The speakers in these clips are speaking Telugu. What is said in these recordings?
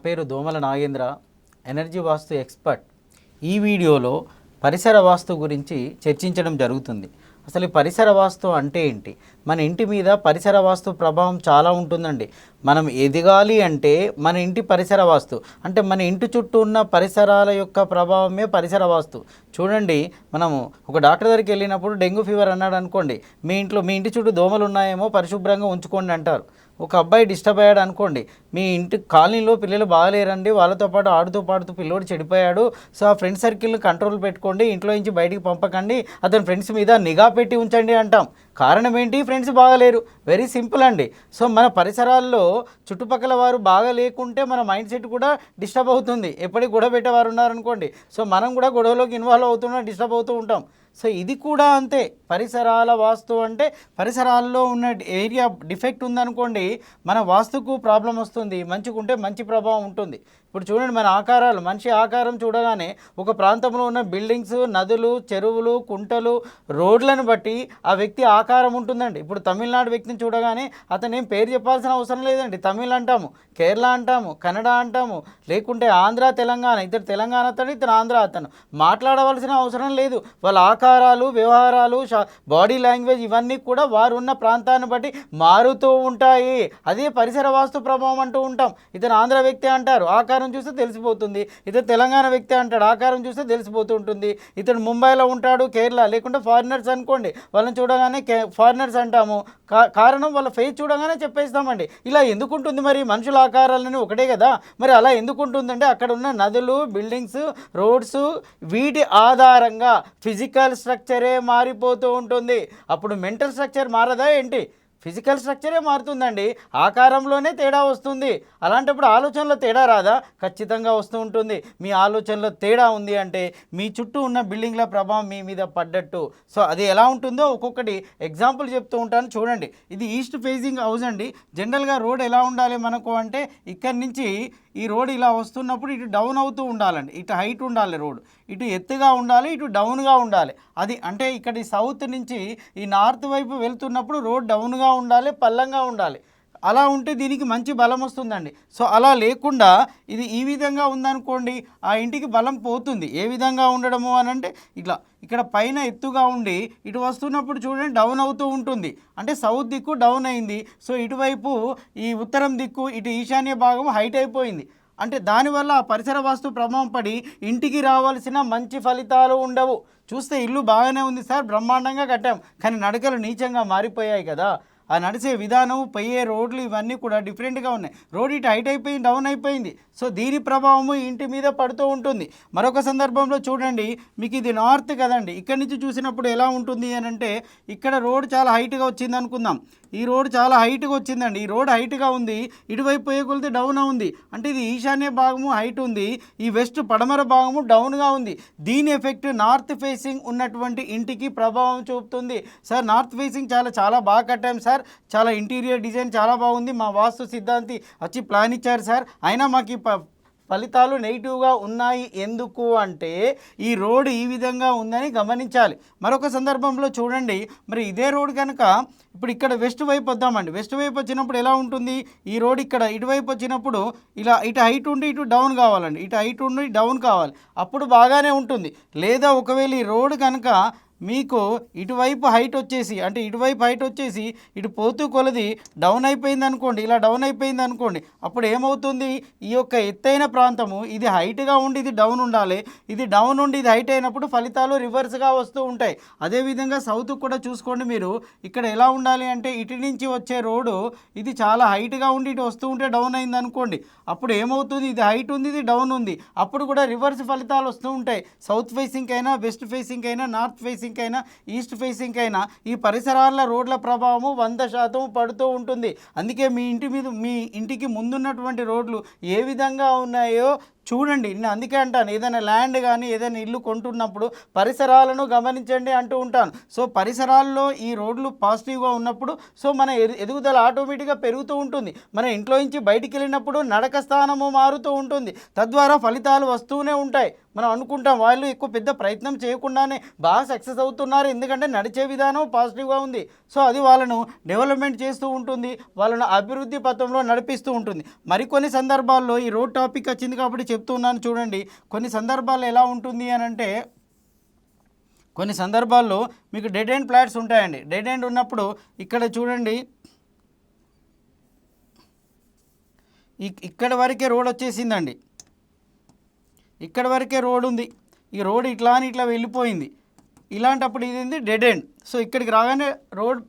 పేరు దోమల నాగేంద్ర, ఎనర్జీ వాస్తు ఎక్స్పర్ట్. ఈ వీడియోలో పరిసర వాస్తు గురించి చర్చించడం జరుగుతుంది. అసలు ఈ పరిసర వాస్తు అంటే ఏంటి? మన ఇంటి మీద పరిసర వాస్తు ప్రభావం చాలా ఉంటుందండి. మనం ఎదగాలి అంటే మన ఇంటి పరిసర వాస్తు అంటే మన ఇంటి చుట్టూ ఉన్న పరిసరాల యొక్క ప్రభావమే పరిసర వాస్తు. చూడండి, మనము ఒక డాక్టర్ దగ్గరికి వెళ్ళినప్పుడు డెంగ్యూ ఫీవర్ అన్నాడు అనుకోండి, మీ ఇంటి చుట్టూ దోమలు ఉన్నాయేమో పరిశుభ్రంగా ఉంచుకోండి అంటారు. ఒక అబ్బాయి డిస్టర్బ్ అయ్యాడు అనుకోండి, మీ ఇంటి కాలనీలో పిల్లలు బాగాలేరండి, వాళ్ళతో పాటు ఆడుతూ పాడుతూ పిల్లోడు చెడిపోయాడు, సో ఆ ఫ్రెండ్ సర్కిల్ని కంట్రోల్ పెట్టుకోండి, ఇంట్లో నుంచి బయటికి పంపకండి, అతని ఫ్రెండ్స్ మీద నిఘా పెట్టి ఉంచండి అంటాం. కారణం ఏంటి? ఫ్రెండ్స్ బాగాలేరు. వెరీ సింపుల్ అండి. సో మన పరిసరాల్లో చుట్టుపక్కల వారు బాగా లేకుంటే మన మైండ్ సెట్ కూడా డిస్టర్బ్ అవుతుంది. ఎప్పటికి గొడవ పెట్టేవారు ఉన్నారనుకోండి, సో మనం కూడా గొడవలోకి ఇన్వాల్వ్ అవుతున్నా డిస్టర్బ్ అవుతూ ఉంటాం. సో ఇది కూడా అంతే. పరిసరాల వాస్తు అంటే పరిసరాల్లో ఉన్న ఏరియా డిఫెక్ట్ ఉందనుకోండి, మన వాస్తుకు ప్రాబ్లం వస్తుంది. మంచిగా ఉంటే మంచి ప్రభావం ఉంటుంది. ఇప్పుడు చూడండి, మన ఆకారాలు, మనిషి ఆకారం చూడగానే ఒక ప్రాంతంలో ఉన్న బిల్డింగ్స్, నదులు, చెరువులు, కుంటలు, రోడ్లను బట్టి ఆ వ్యక్తి ఆకారం ఉంటుందండి. ఇప్పుడు తమిళనాడు వ్యక్తిని చూడగానే అతను ఏం పేరు చెప్పాల్సిన అవసరం లేదండి. తమిళ్ అంటాము, కేరళ అంటాము, కన్నడ అంటాము, లేకుంటే ఆంధ్ర, తెలంగాణ. ఇతను తెలంగాణ అతను, ఇతను ఆంధ్ర అతను. మాట్లాడవలసిన అవసరం లేదు. వాళ్ళ ఆకారాలు, వ్యవహారాలు, బాడీ లాంగ్వేజ్ ఇవన్నీ కూడా వారు ఉన్న ప్రాంతాన్ని బట్టి మారుతూ ఉంటాయి. అదే పరిసర వాస్తు ప్రభావం అంటూ ఉంటాం. ఇతను ఆంధ్ర వ్యక్తి అంటారు, ఆకారం చూస్తే తెలిసిపోతుంది. ఇతను తెలంగాణ వ్యక్తి అంటాడు, ఆకారం చూస్తే తెలిసిపోతూ ఉంటుంది. ఇతను ముంబైలో ఉంటాడు, కేరళ, లేకుంటే ఫారినర్స్ అనుకోండి, వాళ్ళని చూడగానే ఫారినర్స్ అంటాము. కారణం వాళ్ళ ఫేస్ చూడగానే చెప్పేస్తామండి. ఇలా ఎందుకుంటుంది మరి? మనుషుల ఆకారాలని ఒకటే కదా, మరి అలా ఎందుకుంటుందంటే అక్కడ ఉన్న నదులు, బిల్డింగ్స్, రోడ్స్, వీటి ఆధారంగా ఫిజికల్ స్ట్రక్చరే మారిపోతూ ఉంటుంది. అప్పుడు మెంటల్ స్ట్రక్చర్ మారదా ఏంటి? ఫిజికల్ స్ట్రక్చరే మారుతుందండి. ఆకారంలోనే తేడా వస్తుంది. అలాంటప్పుడు ఆలోచనలో తేడా రాదా? ఖచ్చితంగా వస్తూ ఉంటుంది. మీ ఆలోచనలో తేడా ఉంది అంటే మీ చుట్టూ ఉన్న బిల్డింగ్ల ప్రభావం మీ మీద పడ్డట్టు. సో అది ఎలా ఉంటుందో ఒక్కొక్కటి ఎగ్జాంపుల్ చెప్తూ ఉంటాను చూడండి. ఇది ఈస్ట్ ఫేసింగ్ హౌస్ అండి. జనరల్గా రోడ్ ఎలా ఉండాలి మనకు అంటే, ఇక్కడి నుంచి ఈ రోడ్ ఇలా వస్తున్నప్పుడు ఇటు డౌన్ అవుతూ ఉండాలండి. ఇటు హైట్ ఉండాలి రోడ్, ఇటు ఎత్తుగా ఉండాలి, ఇటు డౌన్గా ఉండాలి. అది అంటే ఇక్కడ సౌత్ నుంచి ఈ నార్త్ వైపు వెళ్తున్నప్పుడు రోడ్ డౌన్గా ఉండాలి, పల్లంగా ఉండాలి. అలా ఉంటే దీనికి మంచి బలం వస్తుందండి. సో అలా లేకుండా ఇది ఈ విధంగా ఉందనుకోండి, ఆ ఇంటికి బలం పోతుంది. ఏ విధంగా ఉండడము అని అంటే, ఇట్లా ఇక్కడ పైన ఎత్తుగా ఉండి ఇటు వస్తున్నప్పుడు చూడండి డౌన్ అవుతూ ఉంటుంది. అంటే సౌత్ దిక్కు డౌన్ అయింది. సో ఇటువైపు ఈ ఉత్తరం దిక్కు, ఇటు ఈశాన్య భాగం హైట్ అయిపోయింది. అంటే దానివల్ల ఆ పరిసర వాస్తు ప్రభావం పడి ఇంటికి రావాల్సిన మంచి ఫలితాలు ఉండవు. చూస్తే ఇల్లు బాగానే ఉంది సార్, బ్రహ్మాండంగా కట్టాం, కానీ నడకలు నీచంగా మారిపోయాయి కదా. ఆ నడిచే విధానం, పోయే రోడ్లు ఇవన్నీ కూడా డిఫరెంట్గా ఉన్నాయి. రోడ్ ఇటు హైట్ అయిపోయింది, డౌన్ అయిపోయింది. సో దీని ప్రభావము ఇంటి మీద పడుతూ ఉంటుంది. మరొక సందర్భంలో చూడండి, మీకు ఇది నార్త్ కదండి, ఇక్కడి నుంచి చూసినప్పుడు ఎలా ఉంటుంది అని అంటే, ఇక్కడ రోడ్ చాలా హైట్గా వచ్చింది అనుకుందాం. ఈ రోడ్ చాలా హైట్గా వచ్చిందండి. ఈ రోడ్ హైట్గా ఉంది, ఇటువైపు పోయే కొలితే డౌన్ ఉంది. అంటే ఇది ఈశాన్య భాగము హైట్ ఉంది, ఈ వెస్ట్ పడమర భాగము డౌన్గా ఉంది. దీని ఎఫెక్ట్ నార్త్ ఫేసింగ్ ఉన్నటువంటి ఇంటికి ప్రభావం చూపుతుంది. సార్ నార్త్ ఫేసింగ్ చాలా బాగా కట్టాం సార్, చాలా ఇంటీరియర్ డిజైన్ చాలా బాగుంది, మా వాస్తు సిద్ధాంతి వచ్చి ప్లాన్ ఇచ్చారు సార్, అయినా మాకు ఈ ఫలితాలు నెగిటివ్గా ఉన్నాయి. ఎందుకు అంటే ఈ రోడ్ ఈ విధంగా ఉందని గమనించాలి. మరొక సందర్భంలో చూడండి, మరి ఇదే రోడ్ కనుక ఇప్పుడు ఇక్కడ వెస్ట్ వైపు వద్దామండి. వెస్ట్ వైపు వచ్చినప్పుడు ఎలా ఉంటుంది? ఈ రోడ్ ఇక్కడ ఇటువైపు వచ్చినప్పుడు ఇలా ఇటు హైట్ ఉండి ఇటు డౌన్ కావాలండి, ఇటు హైట్ ఉండి డౌన్ కావాలి, అప్పుడు బాగానే ఉంటుంది. లేదా ఒకవేళ ఈ రోడ్ కనుక మీకు ఇటువైపు హైట్ వచ్చేసి, అంటే ఇటువైపు హైట్ వచ్చేసి ఇటు పోతూ కొలది డౌన్ అయిపోయింది అనుకోండి, ఇలా డౌన్ అయిపోయింది అనుకోండి, అప్పుడు ఏమవుతుంది? ఈ యొక్క ఎత్తైన ప్రాంతము ఇది హైట్గా ఉండి ఇది డౌన్ ఉండాలి, ఇది డౌన్ ఉండి ఇది హైట్ అయినప్పుడు ఫలితాలు రివర్స్గా వస్తూ ఉంటాయి. అదేవిధంగా సౌత్ కూడా చూసుకోండి మీరు, ఇక్కడ ఎలా ఉండాలి అంటే ఇటు నుంచి వచ్చే రోడ్డు ఇది చాలా హైట్గా ఉండి ఇటు వస్తూ ఉంటే డౌన్ అయింది అనుకోండి, అప్పుడు ఏమవుతుంది? ఇది హైట్ ఉంది, ఇది డౌన్ ఉంది, అప్పుడు కూడా రివర్స్ ఫలితాలు వస్తూ ఉంటాయి. సౌత్ ఫేసింగ్ అయినా, వెస్ట్ ఫేసింగ్ అయినా, నార్త్ ఫేసింగ్ అయినా, ఈస్ట్ ఫేసింగ్ అయినా ఈ పరిసరాల రోడ్ల ప్రభావము 100% పడుతూ ఉంటుంది. అందుకే మీ ఇంటికి ముందున్నటువంటి రోడ్లు ఏ విధంగా ఉన్నాయో చూడండి. నేను అందుకే అంటాను, ఏదైనా ల్యాండ్ కానీ ఏదైనా ఇల్లు కొంటున్నప్పుడు పరిసరాలను గమనించండి అంటూ ఉంటాను. సో పరిసరాల్లో ఈ రోడ్లు పాజిటివ్గా ఉన్నప్పుడు సో మన ఎదుగుదల ఆటోమేటిక్గా పెరుగుతూ ఉంటుంది. మన ఇంట్లో నుంచి బయటికి వెళ్ళినప్పుడు నడక స్థానము మారుతూ ఉంటుంది. తద్వారా ఫలితాలు వస్తూనే ఉంటాయి. మనం అనుకుంటాం వాళ్ళు ఎక్కువ పెద్ద ప్రయత్నం చేయకుండానే బాగా సక్సెస్ అవుతున్నారు, ఎందుకంటే నడిచే విధానం పాజిటివ్గా ఉంది. సో అది వాళ్ళను డెవలప్మెంట్ చేస్తూ ఉంటుంది, వాళ్ళను అభివృద్ధి పథంలో నడిపిస్తూ ఉంటుంది. మరికొన్ని సందర్భాల్లో ఈ రోడ్ టాపిక్ వచ్చింది కాబట్టి చెప్తున్నాను చూడండి. కొన్ని సందర్భాల్లో ఎలా ఉంటుంది అని అంటే, కొన్ని సందర్భాల్లో మీకు డెడ్ ఎండ్ ఫ్లాట్స్ ఉంటాయండి. డెడ్ ఎండ్ ఉన్నప్పుడు ఇక్కడ చూడండి, ఇక్కడ వరకే రోడ్ వచ్చేసిందండి, ఇక్కడ వరకే రోడ్ ఉంది. ఈ రోడ్ ఇట్లా అని ఇట్లా వెళ్ళిపోయింది. ఇలాంటప్పుడు ఇది డెడ్ ఎండ్. సో ఇక్కడికి రాగానే రోడ్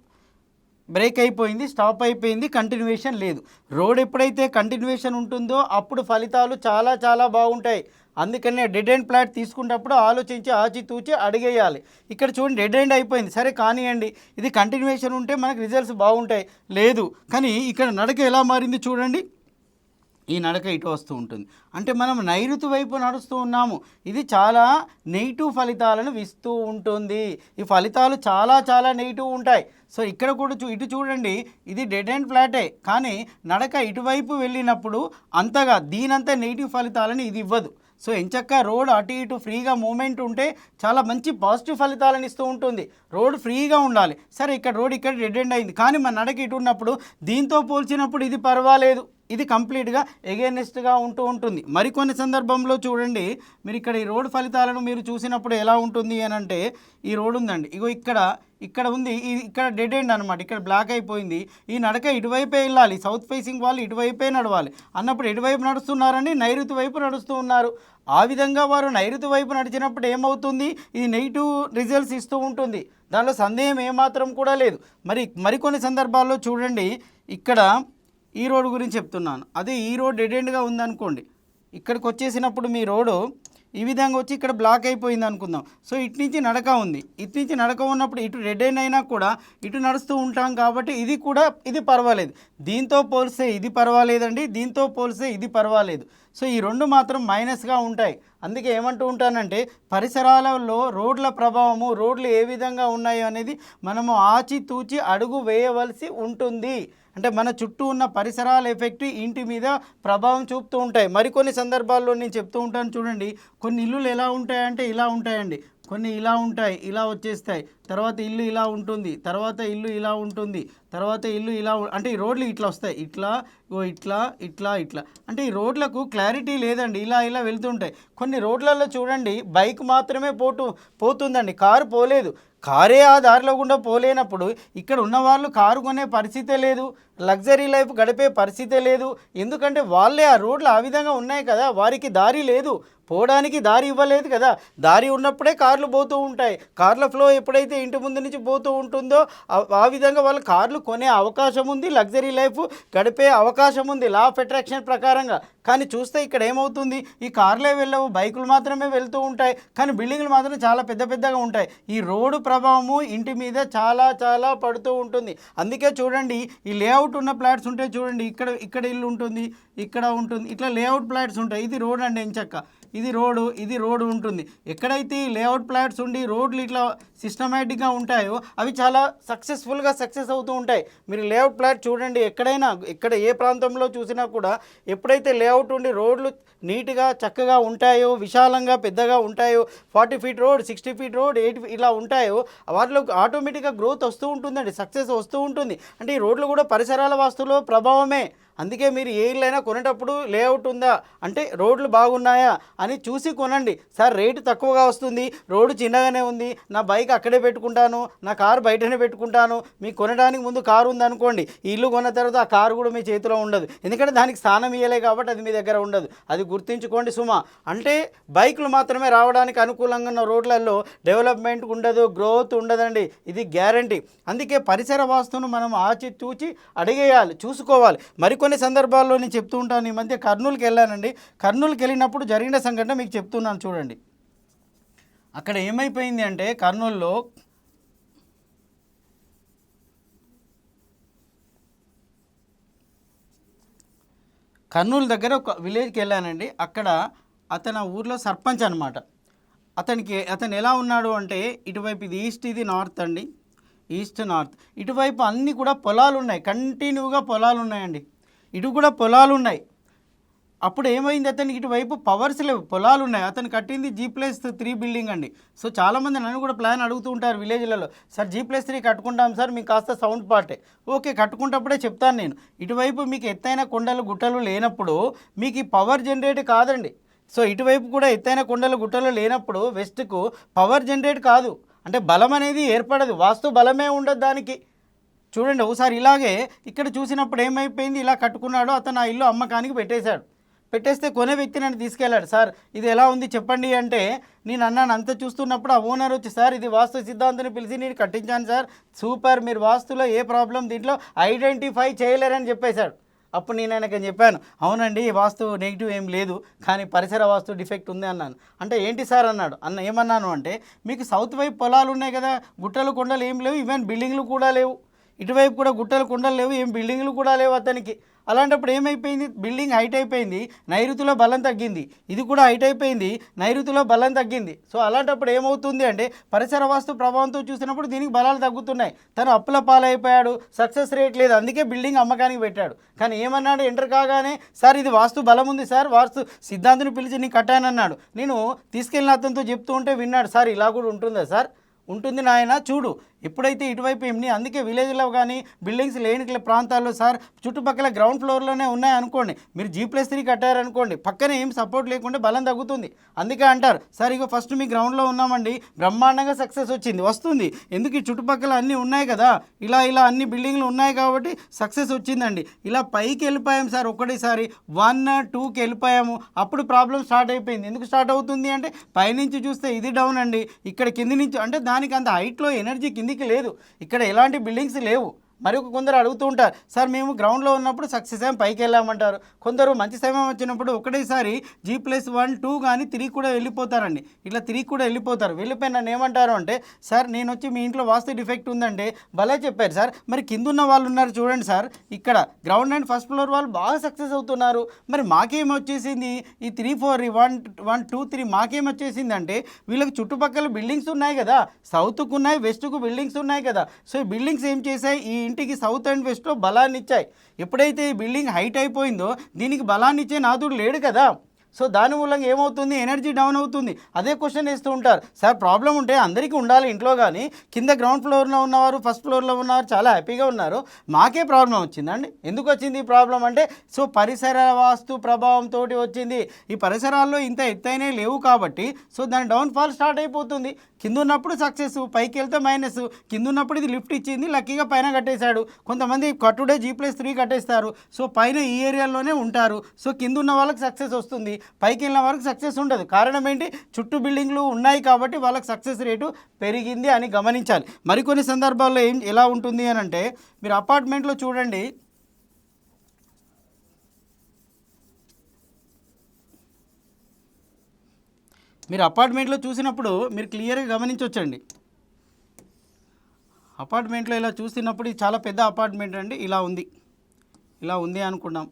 బ్రేక్ అయిపోయింది, స్టాప్ అయిపోయింది, కంటిన్యూషన్ లేదు. రోడ్ ఎప్పుడైతే కంటిన్యూషన్ ఉంటుందో అప్పుడు ఫలితాలు చాలా చాలా బాగుంటాయి. అందుకనే డెడ్ ఎండ్ ప్లాట్ తీసుకున్నప్పుడు ఆలోచించి ఆచితూచి అడిగేయాలి. ఇక్కడ చూడండి డెడ్ ఎండ్ అయిపోయింది, సరే కానివ్వండి, ఇది కంటిన్యూషన్ ఉంటే మనకు రిజల్ట్స్ బాగుంటాయి. లేదు కానీ ఇక్కడ నడక ఎలా మారింది చూడండి, ఈ నడక ఇటు వస్తూ ఉంటుంది. అంటే మనం నైరుతి వైపు నడుస్తూ ఉన్నాము. ఇది చాలా నెగిటివ్ ఫలితాలను ఇస్తూ ఉంటుంది. ఈ ఫలితాలు చాలా చాలా నెగిటివ్ ఉంటాయి. సో ఇక్కడ కూడా ఇటు చూడండి, ఇది డెడ్ ఎండ్ ఫ్లాటే, కానీ నడక ఇటువైపు వెళ్ళినప్పుడు అంతగా దీనంతా నెగిటివ్ ఫలితాలను ఇది ఇవ్వదు. సో ఎంచక్క రోడ్ అటు ఇటు ఫ్రీగా మూమెంట్ ఉంటే చాలా మంచి పాజిటివ్ ఫలితాలను ఇస్తూ ఉంటుంది. రోడ్ ఫ్రీగా ఉండాలి. సరే ఇక్కడ రోడ్ ఇక్కడ డెడ్ ఎండ్ అయింది, కానీ మన నడక ఇటు ఉన్నప్పుడు దీంతో పోల్చినప్పుడు ఇది పర్వాలేదు, ఇది కంప్లీట్గా ఎగెనిస్ట్గా ఉంటూ ఉంటుంది. మరికొన్ని సందర్భంలో చూడండి, మీరు ఇక్కడ ఈ రోడ్ ఫలితాలను మీరు చూసినప్పుడు ఎలా ఉంటుంది అని అంటే, ఈ రోడ్ ఉందండి, ఇగో ఇక్కడ ఉంది, ఇక్కడ డెడ్ ఎండ్ అనమాట, ఇక్కడ బ్లాక్ అయిపోయింది. ఈ నడక ఇటువైపే వెళ్ళాలి, సౌత్ ఫేసింగ్ వాళ్ళు ఇటువైపే నడవాలి అన్నప్పుడు ఎటువైపు నడుస్తున్నారని నైరుతి వైపు నడుస్తూ ఉన్నారు. ఆ విధంగా వారు నైరుతి వైపు నడిచినప్పుడు ఏమవుతుంది, ఇది నెగిటివ్ రిజల్ట్స్ ఇస్తూ ఉంటుంది. దానిలో సందేహం ఏమాత్రం కూడా లేదు. మరికొన్ని సందర్భాల్లో చూడండి, ఇక్కడ ఈ రోడ్డు గురించి చెప్తున్నాను. అదే ఈ రోడ్ డెడ్ ఎండ్గా ఉందనుకోండి, ఇక్కడికి వచ్చేసినప్పుడు మీ రోడ్డు ఈ విధంగా వచ్చి ఇక్కడ బ్లాక్ అయిపోయింది అనుకుందాం. సో ఇటు నుంచి నడక ఉంది, ఇటు నుంచి నడక ఉన్నప్పుడు ఇటు రెడ్ ఎండ్ అయినా కూడా ఇటు నడుస్తూ ఉంటాం కాబట్టి ఇది పర్వాలేదు. దీంతో పోలిస్తే ఇది పర్వాలేదండి, దీంతో పోలిస్తే ఇది పర్వాలేదు. సో ఈ రెండు మాత్రం మైనస్గా ఉంటాయి. అందుకే ఏమంటూ ఉంటానంటే, పరిసరాలలో రోడ్ల ప్రభావము, రోడ్లు ఏ విధంగా ఉన్నాయి అనేది మనము ఆచితూచి అడుగు వేయవలసి ఉంటుంది. అంటే మన చుట్టూ ఉన్న పరిసరాల ఎఫెక్ట్ ఇంటి మీద ప్రభావం చూపుతూ ఉంటాయి. మరికొన్ని సందర్భాల్లో నేను చెప్తూ ఉంటాను చూడండి, కొన్ని ఇల్లులు ఎలా ఉంటాయంటే ఇలా ఉంటాయండి, కొన్ని ఇలా ఉంటాయి, ఇలా వచ్చేస్తాయి, తర్వాత ఇల్లు ఇలా ఉంటుంది, తర్వాత ఇల్లు ఇలా ఉంటుంది, తర్వాత ఇల్లు ఇలా, అంటే ఈ రోడ్లు ఇట్లా వస్తాయి, ఇట్లా ఇట్లా ఇట్లా ఇట్లా, అంటే ఈ రోడ్లకు క్లారిటీ లేదండి, ఇలా వెళ్తుంటాయి. కొన్ని రోడ్లలో చూడండి బైక్ మాత్రమే పోతుందండి, కారు పోలేదు. కారే ఆ దారిలో గుండా పోలేనప్పుడు ఇక్కడ ఉన్నవాళ్ళు కారు కొనే పరిస్థితే లేదు, లగ్జరీ లైఫ్ గడిపే పరిస్థితే లేదు. ఎందుకంటే వాళ్ళే ఆ రోడ్లు ఆ విధంగా ఉన్నాయి కదా, వారికి దారి లేదు, పోవడానికి దారి ఇవ్వలేదు కదా. దారి ఉన్నప్పుడే కార్లు పోతూ ఉంటాయి. కార్ల ఫ్లో ఎప్పుడైతే ఇంటి ముందు నుంచి పోతూ ఉంటుందో ఆ విధంగా వాళ్ళు కార్లు కొనే అవకాశం ఉంది, లగ్జరీ లైఫ్ గడిపే అవకాశం ఉంది లా ఆఫ్ అట్రాక్షన్ ప్రకారంగా. కానీ చూస్తే ఇక్కడ ఏమవుతుంది, ఈ కార్లే వెళ్ళవు, బైకులు మాత్రమే వెళ్తూ ఉంటాయి, కానీ బిల్డింగ్లు మాత్రం చాలా పెద్దగా ఉంటాయి. ఈ రోడ్డు ప్రభావము ఇంటి మీద చాలా చాలా పడుతూ ఉంటుంది. అందుకే చూడండి, ఈ లేఅవుట్ ఉన్న ఫ్లాట్స్ ఉంటాయి చూడండి, ఇక్కడ ఇల్లు ఉంటుంది, ఇక్కడ ఉంటుంది, ఇట్లా లేఅవుట్ ఫ్లాట్స్ ఉంటాయి. ఇది రోడ్ అండి ఎంచక్క, ఇది రోడ్డు ఉంటుంది. ఎక్కడైతే ఈ లేఅవుట్ ఫ్లాట్స్ ఉండి రోడ్లు ఇట్లా సిస్టమేటిక్గా ఉంటాయో అవి చాలా సక్సెస్ అవుతూ ఉంటాయి. మీరు లేఅవుట్ ఫ్లాట్ చూడండి, ఎక్కడ ఏ ప్రాంతంలో చూసినా కూడా ఎప్పుడైతే లేఅవుట్ ఉండి రోడ్లు నీట్గా చక్కగా ఉంటాయో, విశాలంగా పెద్దగా ఉంటాయో, 40 ఫీట్ రోడ్, 60 ఫీట్ రోడ్, 8 ఇలా ఉంటాయో వాటిలో ఆటోమేటిక్గా గ్రోత్ వస్తూ ఉంటుందండి, సక్సెస్ వస్తూ ఉంటుంది. అంటే ఈ రోడ్లు కూడా పరిసరాల వాస్తులో ప్రభావమే. అందుకే మీరు ఏ ఇల్లైనా కొనేటప్పుడు లేఅవుట్ ఉందా అంటే రోడ్లు బాగున్నాయా అని చూసి కొనండి. సార్ రేటు తక్కువగా వస్తుంది, రోడ్డు చిన్నగానే ఉంది, నా బైక్ అక్కడే పెట్టుకుంటాను, నా కారు బయటనే పెట్టుకుంటాను, మీకు కొనడానికి ముందు కారు ఉందనుకోండి, ఈ ఇల్లు కొన్న తర్వాత ఆ కారు కూడా మీ చేతిలో ఉండదు, ఎందుకంటే దానికి స్థానం ఇవ్వలే కాబట్టి అది మీ దగ్గర ఉండదు. అది గుర్తుంచుకోండి సుమా. అంటే బైకులు మాత్రమే రావడానికి అనుకూలంగా ఉన్న రోడ్లలో డెవలప్మెంట్ ఉండదు, గ్రోత్ ఉండదండి, ఇది గ్యారంటీ. అందుకే పరిసర వాస్తును మనం ఆచితూచి అడిగేయాలి, చూసుకోవాలి. మరికొన్ని సందర్భాల్లో నేను చెప్తూ ఉంటాను. ఈ మధ్య కర్నూలుకి వెళ్ళానండి, కర్నూలుకి వెళ్ళినప్పుడు జరిగిన సంఘటన మీకు చెప్తున్నాను చూడండి. అక్కడ ఏమైపోయింది అంటే, కర్నూలు దగ్గర ఒక విలేజ్కి వెళ్ళానండి. అక్కడ అతను ఊర్లో సర్పంచ్ అనమాట. అతను ఎలా ఉన్నాడు అంటే ఇటువైపు ఇది ఈస్ట్, ఇది నార్త్ అండి, ఈస్ట్ నార్త్. ఇటువైపు అన్నీ కూడా పొలాలు ఉన్నాయి, కంటిన్యూగా పొలాలు ఉన్నాయండి. ఇటు కూడా పొలాలు ఉన్నాయి. అప్పుడు ఏమైంది, అతనికి ఇటువైపు పవర్స్ లేవు, పొలాలు ఉన్నాయి. అతను కట్టింది G+3 బిల్డింగ్ అండి. సో చాలామంది నన్ను కూడా ప్లాన్ అడుగుతూ ఉంటారు విలేజ్లలో, సార్ G+3 కట్టుకుంటాం సార్, మీకు కాస్త సౌండ్ పార్టే. ఓకే, కట్టుకుంటప్పుడే చెప్తాను నేను. ఇటువైపు మీకు ఎత్తైన కొండలు గుట్టలు లేనప్పుడు మీకు ఈ పవర్ జనరేట్ కాదండి. సో ఇటువైపు కూడా ఎత్తైన కొండలు గుట్టలు లేనప్పుడు వెస్ట్కు పవర్ జనరేట్ కాదు, అంటే బలం అనేది ఏర్పడదు, వాస్తు బలమే ఉండదు దానికి. చూడండి ఒకసారి ఇలాగే ఇక్కడ చూసినప్పుడు ఏమైపోయింది, ఇలా కట్టుకున్నాడు అతను, ఆ ఇల్లు అమ్మకానికి పెట్టేస్తే కొనే వ్యక్తి నన్ను తీసుకెళ్ళాడు, సార్ ఇది ఎలా ఉంది చెప్పండి అంటే నేను అన్నాను. అంత చూస్తున్నప్పుడు ఆ ఓనర్ వచ్చి, సార్ ఇది వాస్తు సిద్ధాంతాన్ని పిలిచి నేను కట్టించాను సార్, సూపర్, మీరు వాస్తులో ఏ ప్రాబ్లం దీంట్లో ఐడెంటిఫై చేయలేరని చెప్పేశాడు. అప్పుడు నేను ఆయనకి చెప్పాను, అవునండి వాస్తు నెగిటివ్ ఏం లేదు, కానీ పరిసర వాస్తు డిఫెక్ట్ ఉంది అన్నాను. అంటే ఏంటి సార్ అన్నాడు. ఏమన్నాను అంటే, మీకు సౌత్ వైపు పొలాలు ఉన్నాయి కదా, గుట్టలు కొండలు ఏం లేవు, ఈవెన్ బిల్డింగ్లు కూడా లేవు. ఇటువైపు కూడా గుట్టలు కొండలు లేవు, ఏం బిల్డింగ్లు కూడా లేవు అతనికి. అలాంటప్పుడు ఏమైపోయింది, బిల్డింగ్ హైట్ అయిపోయింది, నైరుతిలో బలం తగ్గింది. ఇది కూడా హైట్ అయిపోయింది, నైరుతిలో బలం తగ్గింది. సో అలాంటప్పుడు ఏమవుతుంది అంటే పరిసర వాస్తు ప్రభావంతో చూసినప్పుడు దీనికి బలాలు తగ్గుతున్నాయి. తను అప్పుల పాలైపోయాడు, సక్సెస్ రేట్ లేదు, అందుకే బిల్డింగ్ అమ్మకానికి పెట్టాడు. కానీ ఏమన్నాడు, ఎంటర్ కాగానే, సార్ ఇది వాస్తు బలం ఉంది సార్, వాస్తు సిద్ధాంతిని పిలిచి నేను కట్టానన్నాడు. నేను తీసుకెళ్ళిన అతనితో చెప్తూ ఉంటే విన్నాడు, సార్ ఇలా కూడా ఉంటుందా సార్, ఉంటుంది నాయన చూడు. ఎప్పుడైతే ఇటువైపు ఏమి, అందుకే విలేజ్లో కానీ బిల్డింగ్స్ లేని ప్రాంతాల్లో సార్ చుట్టుపక్కల గ్రౌండ్ ఫ్లోర్లోనే ఉన్నాయనుకోండి, మీరు G+3 కట్టారనుకోండి, పక్కనే ఏం సపోర్ట్ లేకుండా బలం తగ్గుతుంది. అందుకే అంటారు, సార్ ఇక ఫస్ట్ మీ గ్రౌండ్లో ఉన్నామండి, బ్రహ్మాండంగా సక్సెస్ వస్తుంది. ఎందుకు ఈ చుట్టుపక్కల అన్నీ ఉన్నాయి కదా, ఇలా అన్ని బిల్డింగ్లు ఉన్నాయి కాబట్టి సక్సెస్ వచ్చిందండి. ఇలా పైకి వెళ్ళిపోయాం సార్, ఒకటేసారి 1, 2కి వెళ్ళిపోయాము, అప్పుడు ప్రాబ్లం స్టార్ట్ అయిపోయింది. ఎందుకు స్టార్ట్ అవుతుంది అంటే, పైనుంచి చూస్తే ఇది డౌన్ అండి, ఇక్కడ కింది నుంచి అంటే దానికి అంత హైట్లో ఎనర్జీ కిందికి లేదు, ఇక్కడ ఎలాంటి బిల్డింగ్స్ లేవు. మరి కొందరు అడుగుతూ ఉంటారు, సార్ మేము గ్రౌండ్లో ఉన్నప్పుడు సక్సెస్ అయ్యాం పైకి వెళ్ళామంటారు. కొందరు మంచి సమయం వచ్చినప్పుడు ఒకటేసారి G+1, 2 కానీ తిరిగి కూడా వెళ్ళిపోతారండి. ఇట్లా తిరిగి కూడా వెళ్ళిపోయి నన్ను ఏమంటారు అంటే, సార్ నేను వచ్చి మీ ఇంట్లో వాస్తు డిఫెక్ట్ ఉందంటే, భలే చెప్పారు సార్, మరి కిందున్న వాళ్ళు ఉన్నారు చూడండి సార్, ఇక్కడ గ్రౌండ్ అండ్ ఫస్ట్ ఫ్లోర్ వాళ్ళు బాగా సక్సెస్ అవుతున్నారు, మరి మాకేం వచ్చేసింది ఈ 3, 4, 1, 2, 3 మాకేం వచ్చేసింది అంటే, వీళ్ళకి చుట్టుపక్కల బిల్డింగ్స్ ఉన్నాయి కదా, సౌత్కు ఉన్నాయి, వెస్ట్కు బిల్డింగ్స్ ఉన్నాయి కదా. సో ఈ బిల్డింగ్స్ ఏం చేశాయి, ఈ ఇంటికి సౌత్ అండ్ వెస్ట్లో బలాన్ని ఇచ్చాయి. ఎప్పుడైతే ఈ బిల్డింగ్ హైట్ అయిపోయిందో దీనికి బలాన్ని ఇచ్చే నాదుడు లేడు కదా. సో దాని మూలంగా ఏమవుతుంది, ఎనర్జీ డౌన్ అవుతుంది. అదే క్వశ్చన్ వేస్తూ ఉంటారు, సార్ ప్రాబ్లం ఉంటే అందరికీ ఉండాలి ఇంట్లో, కానీ కింద గ్రౌండ్ ఫ్లోర్లో ఉన్నవారు ఫస్ట్ ఫ్లోర్లో ఉన్నవారు చాలా హ్యాపీగా ఉన్నారు, మాకే ప్రాబ్లం వచ్చిందండి. ఎందుకు వచ్చింది ఈ ప్రాబ్లం అంటే, సో పరిసర వాస్తు ప్రభావంతో వచ్చింది. ఈ పరిసరాల్లో ఇంత ఎత్తైనే లేవు కాబట్టి సో దాని డౌన్ఫాల్ స్టార్ట్ అయిపోతుంది. కింద ఉన్నప్పుడు సక్సెస్, పైకి వెళ్తే మైనస్. కింద ఉన్నప్పుడు ఇది లిఫ్ట్ ఇచ్చింది, లక్కీగా పైన కట్టేశాడు. కొంతమంది కట్టుడే G+3 కట్టేస్తారు, సో పైన ఈ ఏరియాలోనే ఉంటారు. సో కింద ఉన్న వాళ్ళకి సక్సెస్ వస్తుంది, పైకి వెళ్ళిన వాళ్ళకి సక్సెస్ ఉండదు. కారణం ఏంటి, చుట్టూ బిల్డింగ్లు ఉన్నాయి కాబట్టి వాళ్ళకి సక్సెస్ రేటు పెరిగింది అని గమనించాలి. మరికొన్ని సందర్భాల్లో ఎలా ఉంటుంది అని అంటే, మీరు అపార్ట్మెంట్లో చూడండి, మీరు అపార్ట్మెంట్లో చూసినప్పుడు మీరు క్లియర్గా గమనించవచ్చండి. అపార్ట్మెంట్లో ఇలా చూసినప్పుడు ఇది చాలా పెద్ద అపార్ట్మెంట్ అండి, ఇలా ఉంది అనుకున్నాం.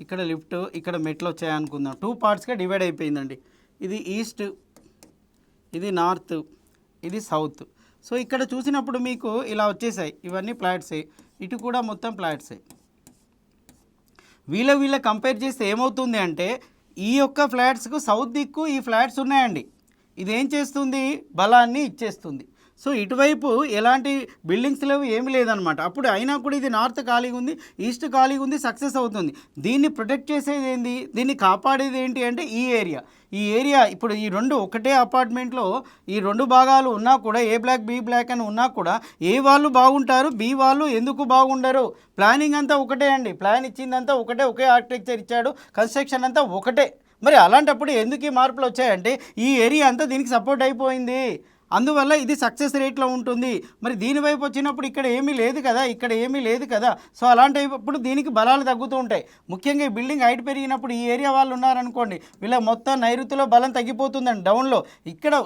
ఇక్కడ లిఫ్ట్, ఇక్కడ మెట్లు వచ్చాయనుకుందాం. 2 పార్ట్స్గా డివైడ్ అయిపోయిందండి. ఇది ఈస్ట్, ఇది నార్త్, ఇది సౌత్. సో ఇక్కడ చూసినప్పుడు మీకు ఇలా వచ్చేసాయి, ఇవన్నీ ఫ్లాట్సే, ఇటు కూడా మొత్తం ఫ్లాట్సే. వీళ్ళ కంపేర్ చేస్తే ఏమవుతుంది అంటే, ఈ యొక్క ఫ్లాట్స్కు సౌత్ దిక్కు ఈ ఫ్లాట్స్ ఉన్నాయండి, ఇదేం చేస్తుంది, బలాన్ని ఇచ్చేస్తుంది. సో ఇటువైపు ఎలాంటి బిల్డింగ్స్ లేవు, ఏమీ లేదనమాట. అప్పుడు అయినా కూడా ఇది నార్త్ ఖాళీగా ఉంది, ఈస్ట్ ఖాళీగా ఉంది, సక్సెస్ అవుతుంది. దీన్ని ప్రొటెక్ట్ చేసేది ఏంటి, దీన్ని కాపాడేది ఏంటి అంటే ఈ ఏరియా ఇప్పుడు ఈ 2 ఒకటే అపార్ట్మెంట్లో ఈ 2 భాగాలు ఉన్నా కూడా, ఏ బ్లాక్ బి బ్లాక్ అని ఉన్నా కూడా, ఏ వాళ్ళు బాగుంటారు, బి వాళ్ళు ఎందుకు బాగుండరు, ప్లానింగ్ అంతా ఒకటే అండి, ప్లాన్ ఇచ్చిందంతా ఒకటే, ఒకే ఆర్కిటెక్చర్ ఇచ్చాడు, కన్స్ట్రక్షన్ అంతా ఒకటే. మరి అలాంటప్పుడు ఎందుకు ఈ మార్పులు వచ్చాయంటే, ఈ ఏరియా అంతా దీనికి సపోర్ట్ అయిపోయింది, అందువల్ల ఇది సక్సెస్ రేట్లో ఉంటుంది. మరి దీనివైపు వచ్చినప్పుడు ఇక్కడ ఏమీ లేదు కదా, సో అలాంటప్పుడు దీనికి బలాలు తగ్గుతూ ఉంటాయి. ముఖ్యంగా ఈ బిల్డింగ్ హైట్ పెరిగినప్పుడు ఈ ఏరియా వాళ్ళు ఉన్నారనుకోండి, వీళ్ళ మొత్తం నైరుతిలో బలం తగ్గిపోతుందండి, డౌన్లో.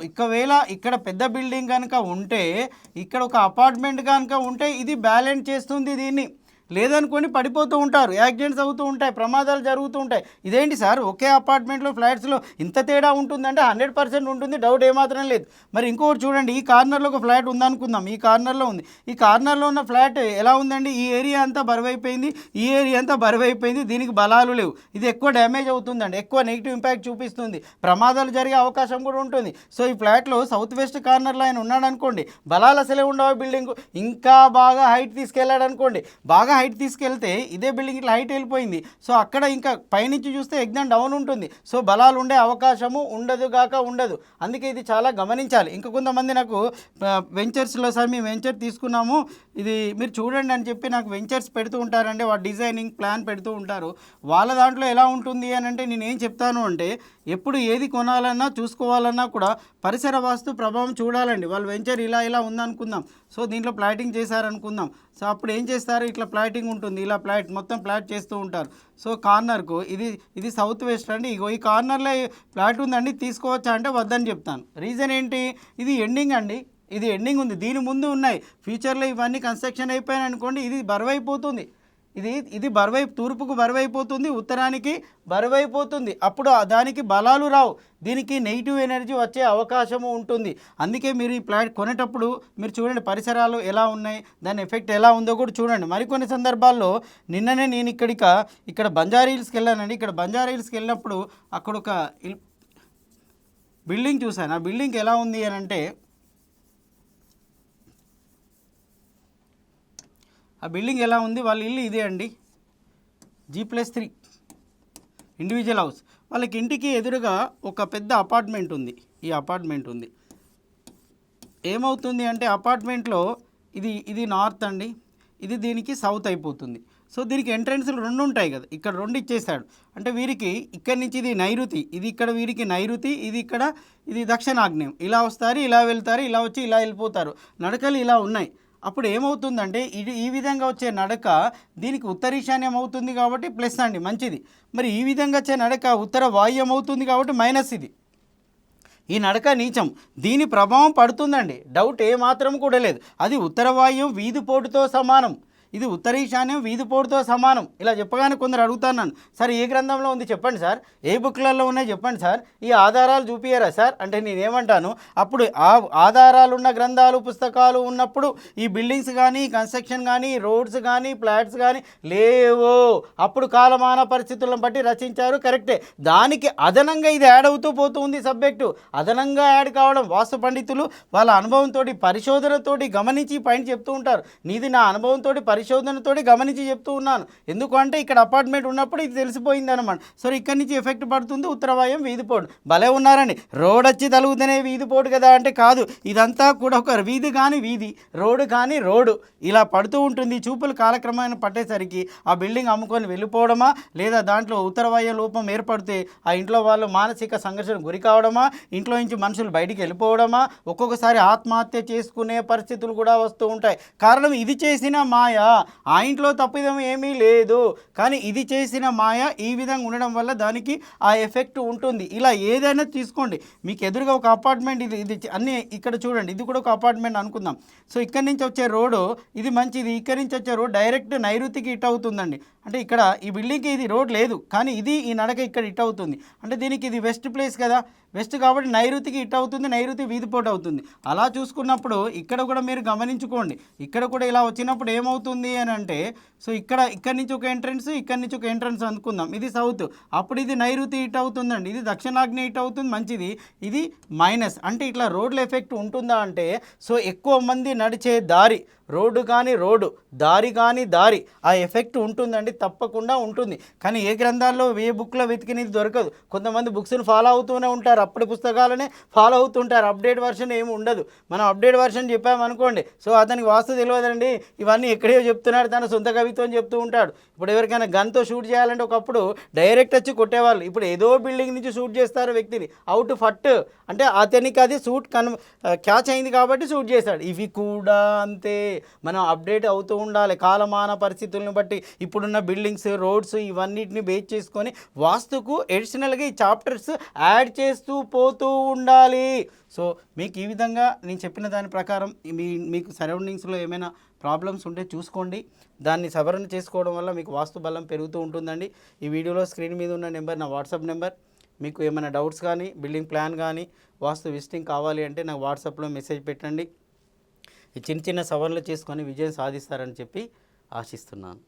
ఒకవేళ ఇక్కడ పెద్ద బిల్డింగ్ కనుక ఉంటే, ఇక్కడ ఒక అపార్ట్మెంట్ కనుక ఉంటే ఇది బ్యాలెన్స్ చేస్తుంది దీన్ని. లేదనుకొని పడిపోతూ ఉంటారు, యాక్సిడెంట్స్ అవుతూ ఉంటాయి, ప్రమాదాలు జరుగుతూ ఉంటాయి. ఇదేంటి సార్ ఒకే అపార్ట్మెంట్లో ఫ్లాట్స్లో ఇంత తేడా ఉంటుందంటే 100% ఉంటుంది, డౌట్ ఏమాత్రం లేదు. మరి ఇంకొకటి చూడండి, ఈ కార్నర్లో ఒక ఫ్లాట్ ఉందనుకుందాం, ఈ కార్నర్లో ఉంది. ఈ కార్నర్లో ఉన్న ఫ్లాట్ ఎలా ఉందండి, ఈ ఏరియా అంతా బరువైపోయింది, ఈ ఏరియా అంతా బరువైపోయింది, దీనికి బలాలు లేవు, ఇది ఎక్కువ డ్యామేజ్ అవుతుందండి, ఎక్కువ నెగిటివ్ ఇంపాక్ట్ చూపిస్తుంది, ప్రమాదాలు జరిగే అవకాశం కూడా ఉంటుంది. సో ఈ ఫ్లాట్లో సౌత్ వెస్ట్ కార్నర్లో ఆయన ఉన్నాడు అనుకోండి, బలాలు అసలే ఉండవు, బిల్డింగ్ ఇంకా బాగా హైట్ తీసుకెళ్ళాడు అనుకోండి, బాగా హైట్ తీసుకెళ్తే ఇదే బిల్డింగ్ ఇట్లా హైట్ వెళ్ళిపోయింది, సో అక్కడ ఇంకా పైనుంచి చూస్తే ఎగ్జామ్ డౌన్ ఉంటుంది, సో బలాలు ఉండే అవకాశము ఉండదు గాక ఉండదు. అందుకే ఇది చాలా గమనించాలి. ఇంకా కొంతమంది నాకు వెంచర్స్లో సార్ మేము వెంచర్ తీసుకున్నాము, ఇది మీరు చూడండి అని చెప్పి నాకు వెంచర్స్ పెడుతూ ఉంటారండి, వాళ్ళ డిజైనింగ్ ప్లాన్ పెడుతూ ఉంటారు. వాళ్ళ దాంట్లో ఎలా ఉంటుంది అని అంటే నేను ఏం చెప్తాను అంటే, ఎప్పుడు ఏది కొనాలన్నా చూసుకోవాలన్నా కూడా పరిసర వాస్తు ప్రభావం చూడాలండి. వాళ్ళు వెంచర్ ఇలా ఇలా ఉందనుకుందాం, సో దీంట్లో ప్లాటింగ్ చేశారనుకుందాం, సో అప్పుడు ఏం చేస్తారు, ఇట్లా ప్లాటింగ్ ఉంటుంది, ఇలా ప్లాట్ మొత్తం ప్లాట్ చేస్తూ ఉంటారు. సో కార్నర్కు ఇది సౌత్ వెస్ట్ అండి, ఇగో ఈ కార్నర్లో ప్లాట్ ఉందండి తీసుకోవచ్చా అంటే వద్దని చెప్తాను. రీజన్ ఏంటి, ఇది ఎండింగ్ అండి, ఇది ఎండింగ్ ఉంది, దీని ముందు ఉన్నాయి, ఫ్యూచర్లో ఇవన్నీ కన్స్ట్రక్షన్ అయిపోయాయి అనుకోండి, ఇది బరువైపోతుంది, ఇది తూర్పుకు బరువైపోతుంది, ఉత్తరానికి బరువైపోతుంది, అప్పుడు దానికి బలాలు రావు, దీనికి నెగిటివ్ ఎనర్జీ వచ్చే అవకాశము ఉంటుంది. అందుకే మీరు ఈ ఫ్లాట్ కొనేటప్పుడు మీరు చూడండి పరిసరాలు ఎలా ఉన్నాయి, దాని ఎఫెక్ట్ ఎలా ఉందో కూడా చూడండి. మరికొన్ని సందర్భాల్లో నిన్ననే నేను ఇక్కడ బంజారా హిల్స్కి వెళ్ళానండి. ఇక్కడ బంజారా హిల్స్కి వెళ్ళినప్పుడు అక్కడ ఒక బిల్డింగ్ చూశాను. ఆ బిల్డింగ్ ఎలా ఉంది అని అంటే, ఆ బిల్డింగ్ ఎలా ఉంది, వాళ్ళ ఇల్లు ఇదే అండి, G+3 ఇండివిజువల్ హౌస్. వాళ్ళకి ఇంటికి ఎదురుగా ఒక పెద్ద అపార్ట్మెంట్ ఉంది, ఈ అపార్ట్మెంట్ ఉంది. ఏమవుతుంది అంటే అపార్ట్మెంట్లో ఇది నార్త్ అండి, ఇది దీనికి సౌత్ అయిపోతుంది. సో దీనికి ఎంట్రన్స్లు 2 ఉంటాయి కదా, ఇక్కడ 2 ఇచ్చేసాడు అంటే వీరికి ఇక్కడి నుంచి ఇది నైరుతి, ఇది ఇక్కడ వీరికి నైరుతి, ఇది దక్షిణాగ్నేయం, ఇలా వస్తారు, ఇలా వెళ్తారు, ఇలా వచ్చి ఇలా వెళ్ళిపోతారు, నడకలు ఇలా ఉన్నాయి. అప్పుడు ఏమవుతుందంటే ఈ విధంగా వచ్చే నడక దీనికి ఉత్తర ఈశాన్యం అవుతుంది కాబట్టి ప్లస్ అండి, మంచిది. మరి ఈ విధంగా వచ్చే నడక ఉత్తర వాయువ్యం అవుతుంది కాబట్టి మైనస్. ఈ నడక నీచం, దీని ప్రభావం పడుతుందండి, డౌట్ ఏమాత్రం కూడా లేదు. అది ఉత్తర వాయువ్యం వీధిపోటుతో సమానం, ఇది ఉత్తర ఈశాన్యం వీధిపోటుతో సమానం. ఇలా చెప్పగానే కొందరు అడుగుతాను, సార్ ఏ గ్రంథంలో ఉంది చెప్పండి సార్, ఏ బుక్లలో ఉన్నాయి చెప్పండి సార్, ఈ ఆధారాలు చూపియరా సార్ అంటే నేనేమంటాను, అప్పుడు ఆ ఆధారాలు ఉన్న గ్రంథాలు పుస్తకాలు ఉన్నప్పుడు ఈ బిల్డింగ్స్ కానీ కన్స్ట్రక్షన్ కానీ రోడ్స్ కానీ ఫ్లాట్స్ కానీ లేవో, అప్పుడు కాలమాన పరిస్థితులను బట్టి రచించారు, కరెక్టే. దానికి అదనంగా ఇది యాడ్ అవుతూ పోతూ ఉంది సబ్జెక్టు, అదనంగా యాడ్ కావడం వాస్తు పండితులు వాళ్ళ అనుభవంతో పరిశోధనతోటి గమనించి పైన చెప్తూ ఉంటారు. నీది నా అనుభవంతో పరిశోధనతోటి గమనించి చెప్తూ ఉన్నాను, ఎందుకంటే ఇక్కడ అపార్ట్మెంట్ ఉన్నప్పుడు ఇది తెలిసిపోయింది అనమాట. సో ఇక్కడి నుంచి ఎఫెక్ట్ పడుతుంది ఉత్తరవాయం వీధిపోటు. భలే ఉన్నారండి, రోడ్ వచ్చి తలుగుతూనే వీధిపోటు కదా అంటే కాదు, ఇదంతా కూడా ఒక వీధి కానీ వీధి, రోడ్డు కానీ రోడ్డు, ఇలా పడుతూ ఉంటుంది. చూపులు కాలక్రమాన్ని పట్టేసరికి ఆ బిల్డింగ్ అమ్ముకొని వెళ్ళిపోవడమా, లేదా దాంట్లో ఉత్తరవాయ లోపం ఏర్పడితే ఆ ఇంట్లో వాళ్ళు మానసిక సంఘర్షణకు గురి కావడమా, ఇంట్లో నుంచి మనుషులు బయటికి వెళ్ళిపోవడమా, ఒక్కొక్కసారి ఆత్మహత్య చేసుకునే పరిస్థితులు కూడా వస్తూ ఉంటాయి. కారణం ఇది చేసిన మాయ, ఆ ఇంట్లో తప్పిదం ఏమీ లేదు, కానీ ఇది చేసిన మాయ ఈ విధంగా ఉండడం వల్ల దానికి ఆ ఎఫెక్ట్ ఉంటుంది. ఇలా ఏదైనా తీసుకోండి, మీకు ఎదురుగా ఒక అపార్ట్మెంట్, ఇది అన్నీ ఇక్కడ చూడండి, ఇది కూడా ఒక అపార్ట్మెంట్ అనుకుందాం. సో ఇక్కడి నుంచి వచ్చే రోడ్డు ఇది మంచిది, ఇక్కడి నుంచి వచ్చే రోడ్ డైరెక్ట్ నైరుతికి ఇట్ అవుతుందండి, అంటే ఇక్కడ ఈ బిల్డింగ్కి ఇది రోడ్ లేదు, కానీ ఈ నడక ఇక్కడ ఇట్ అవుతుంది, అంటే దీనికి ఇది వెస్ట్ ప్లేస్ కదా, వెస్ట్ కాబట్టి నైరుతికి ఇట్ అవుతుంది, నైరుతి వీధిపోటు అవుతుంది. అలా చూసుకున్నప్పుడు ఇక్కడ కూడా మీరు గమనించుకోండి, ఇక్కడ కూడా ఇలా వచ్చినప్పుడు ఏమవుతుంది అని అంటే, సో ఇక్కడి నుంచి ఒక ఎంట్రన్స్, ఇక్కడి నుంచి ఒక ఎంట్రన్స్ అనుకుందాం, ఇది సౌత్, అప్పుడు ఇది నైరుతి ఇట్ అవుతుందండి, ఇది దక్షిణాగ్నేయ ఇట్ అవుతుంది, మంచిది. ఇది మైనస్, అంటే ఇట్లా రోడ్ల ఎఫెక్ట్ ఉంటుందా అంటే, సో ఎక్కువ మంది నడిచే దారి, రోడ్డు కానీ రోడ్డు, దారి కానీ దారి, ఆ ఎఫెక్ట్ ఉంటుందండి, తప్పకుండా ఉంటుంది. కానీ ఏ గ్రంథాల్లో ఏ బుక్లో వెతికినది దొరకదు. కొంతమంది బుక్స్ని ఫాలో అవుతూనే ఉంటారు, అప్పటి పుస్తకాలనే ఫాలో అవుతుంటారు, అప్డేట్ వర్షన్ ఏమి ఉండదు. మనం అప్డేట్ వర్షన్ చెప్పామనుకోండి, సో అతనికి వాస్తు తెలియదండి, ఇవన్నీ ఎక్కడో చెప్తున్నాడు, తన సొంత కవిత్వం చెప్తూ ఉంటాడు. ఇప్పుడు ఎవరికైనా గన్తో షూట్ చేయాలంటే ఒకప్పుడు డైరెక్ట్ వచ్చి కొట్టేవాళ్ళు, ఇప్పుడు ఏదో బిల్డింగ్ నుంచి షూట్ చేస్తారు వ్యక్తిని, అవుట్ ఫట్ అంటే అతనికి అది షూట్ క్యాచ్ అయింది కాబట్టి షూట్ చేశాడు. ఇవి కూడా అంతే, మనం అప్డేట్ అవుతూ ఉండాలి కాలమాన పరిస్థితులను బట్టి. ఇప్పుడున్న బిల్డింగ్స్, రోడ్స్ ఇవన్నిటిని బేస్ చేసుకొని వాస్తుకు ఎడిషనల్గా ఈ చాప్టర్స్ యాడ్ చేస్తూ పోతూ ఉండాలి. సో మీకు ఈ విధంగా నేను చెప్పిన దాని ప్రకారం మీకు సరౌండింగ్స్లో ఏమైనా ప్రాబ్లమ్స్ ఉంటే చూసుకోండి. దాన్ని సవరణ చేసుకోవడం వల్ల మీకు వాస్తు బలం పెరుగుతూ ఉంటుందండి. ఈ వీడియోలో స్క్రీన్ మీద ఉన్న నెంబర్ నా వాట్సాప్ నెంబర్. మీకు ఏమైనా డౌట్స్ కానీ, బిల్డింగ్ ప్లాన్ కానీ, వాస్తు విజిటింగ్ కావాలి అంటే నాకు వాట్సాప్లో మెసేజ్ పెట్టండి. ఈ చిన్న చిన్న సవరణలు చేసుకొని విజయం సాధిస్తారని చెప్పి ఆశిస్తున్నాను.